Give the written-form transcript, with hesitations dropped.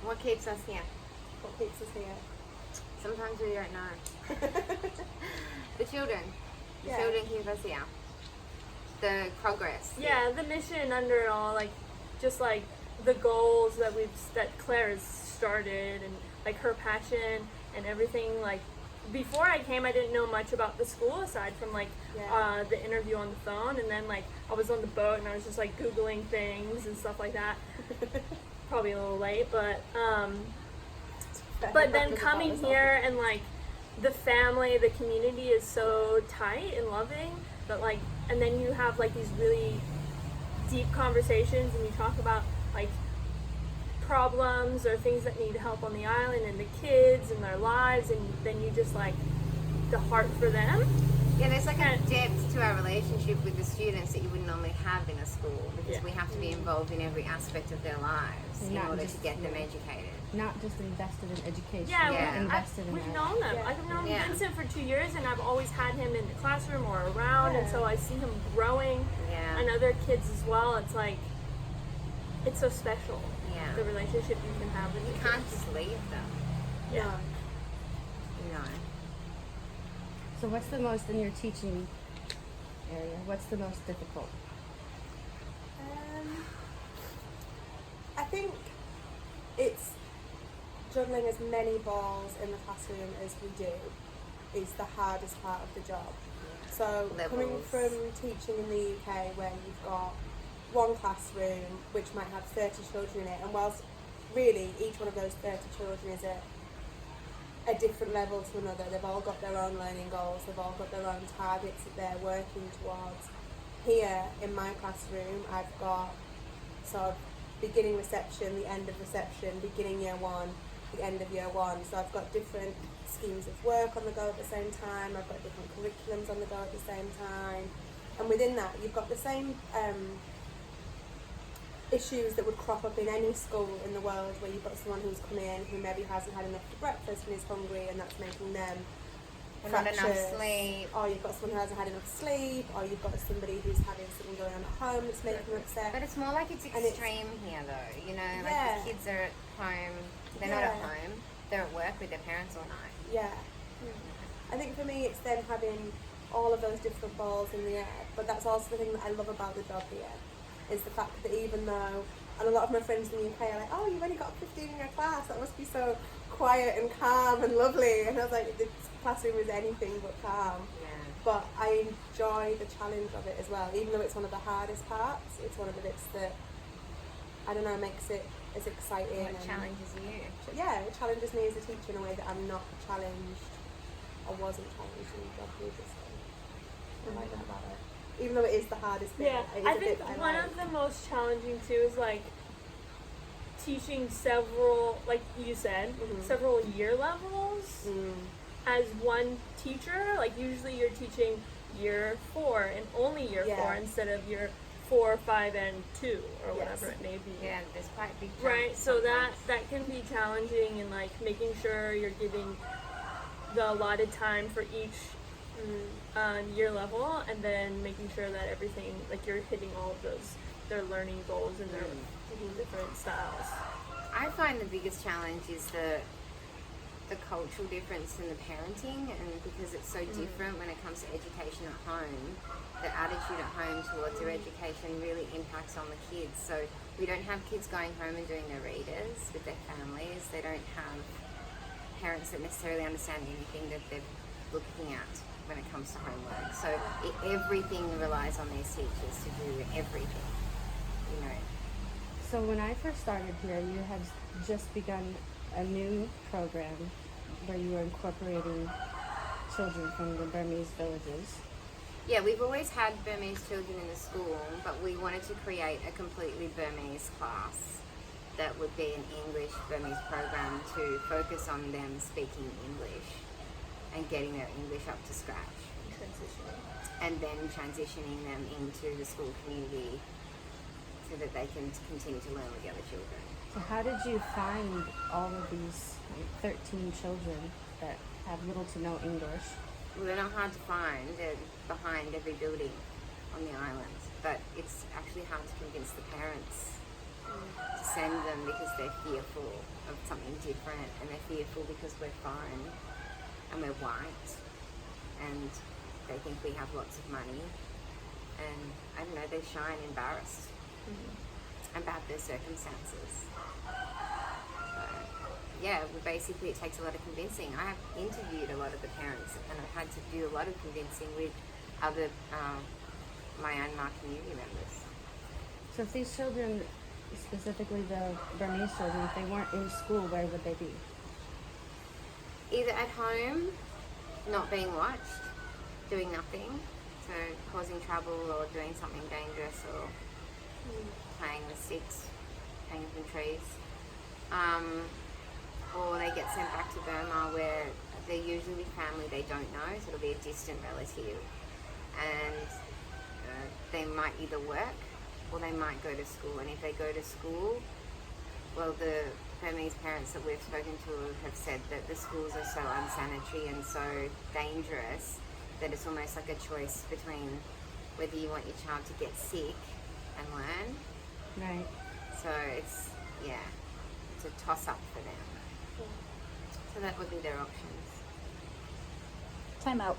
What keeps us here? What keeps us here? Sometimes we don't know. The children. The Yeah. children keep us here. The progress. Yeah, the mission under it all, like, just like the goals that Claire has started, and like her passion and everything. Like, before I came, I didn't know much about the school aside from like Yeah. the interview on the phone, and then like I was on the boat and I was just like Googling things and stuff like that. Probably a little late, but then coming here and like the family, the community is so tight and loving that like, and then you have like these really deep conversations and you talk about like problems or things that need help on the island and the kids and their lives, and then you just like the heart for them. Yeah, there's like a depth to our relationship with the students that you wouldn't normally have in a school, because Yeah. we have to be involved in every aspect of their lives in Not order to just- get them yeah. educated. Not just invested in education, Yeah, but Yeah. invested in we've their known them. Yeah. I've known Yeah. Vincent for 2 years, and I've always had him in the classroom or around, and Yeah. so I see him growing, Yeah. and other kids as well. It's like, it's so special. Yeah. The relationship you can have with You your can't kids. just leave them. Yeah. No. You know. So what's the most, in your teaching area, what's the most difficult? I think it's juggling as many balls in the classroom as we do is the hardest part of the job. So coming Levels. from teaching in the UK where you've got one classroom which might have 30 children in it, and whilst really each one of those 30 children is at a different level to another, they've all got their own learning goals, they've all got their own targets that they're working towards. Here in my classroom I've got sort of beginning reception, the end of reception, beginning year one, the end of year one. So I've got different schemes of work on the go at the same time, I've got different curriculums on the go at the same time. And within that you've got the same issues that would crop up in any school in the world, where you've got someone who's come in who maybe hasn't had enough for breakfast and is hungry, and that's making them Not enough fractious. sleep. Or you've got someone who hasn't had enough sleep, or you've got somebody who's having something going on at home that's making them upset. But it's more like it's And it's- extreme here, though. You know, like Yeah. the kids are at home. They're not at Yeah. home. They're at work with their parents all night. Yeah. I think for me it's then having all of those different balls in the air. But that's also the thing that I love about the job here, is the fact that even though, and a lot of my friends in the UK are like, oh, you've only got 15 in your class, that must be so quiet and calm and lovely. And I was like, the classroom is anything but calm. Yeah. But I enjoy the challenge of it as well. Even though it's one of the hardest parts, it's one of the bits that, I don't know, makes it as exciting. What and- challenges you? yeah, it challenges me as a teacher in a way that I'm not challenged or wasn't challenged in the job previously. I like that about it. Even though it is the hardest bit. Yeah, it is I a think bit that one like. of the most challenging too is like teaching several, like you said, Mhm. several year levels as one teacher. Like usually you're teaching year 4 and only year Yeah. 4 instead of year 4, 5, and 2 or Yes. whatever it may be. Yeah, there's quite big jumps Right, so that sometimes. can be challenging, and like making sure you're giving the allotted time for each year level, and then making sure that everything, like you're hitting all of those their learning goals and their different styles. I find the biggest challenge is the cultural difference in the parenting, and because it's so different when it comes to education at home, the attitude at home towards their education really impacts on the kids. So we don't have kids going home and doing their readers with their families. They don't have parents that necessarily understand anything that they're looking at when it comes to homework. So everything relies on these teachers to do everything, you know. So when I first started here, you had just begun a new program where you were incorporating children from the Burmese villages. Yeah, we've always had Burmese children in the school, but we wanted to create a completely Burmese class that would be an English Burmese program to focus on them speaking English and getting their English up to scratch, and then transitioning them into the school community so that they can continue to learn with the other children. So how did you find all of these 13 children that have little to no English? Well, they're not hard to find. They're behind every building on the island, but it's actually hard to convince the parents to send them because they're fearful of something different, and they're fearful because we're foreign and we're white, and they think we have lots of money, and I don't know, they're shy and embarrassed about their circumstances. So, yeah, basically it takes a lot of convincing. I have interviewed a lot of the parents, and I've had to do a lot of convincing with other Myanmar community members. So if these children, specifically the Burmese children, if they weren't in school, where would they be? Either at home, not being watched, doing nothing, so causing trouble or doing something dangerous, or playing with sticks, hanging from trees. Or they get sent back to Burma, where they're usually with family they don't know, so it'll be a distant relative. And they might either work or they might go to school. And if they go to school, well, the Burmese parents that we've spoken to have said that the schools are so unsanitary and so dangerous that it's almost like a choice between whether you want your child to get sick and learn. Right. So it's a toss-up for them. So that would be their options. Time out.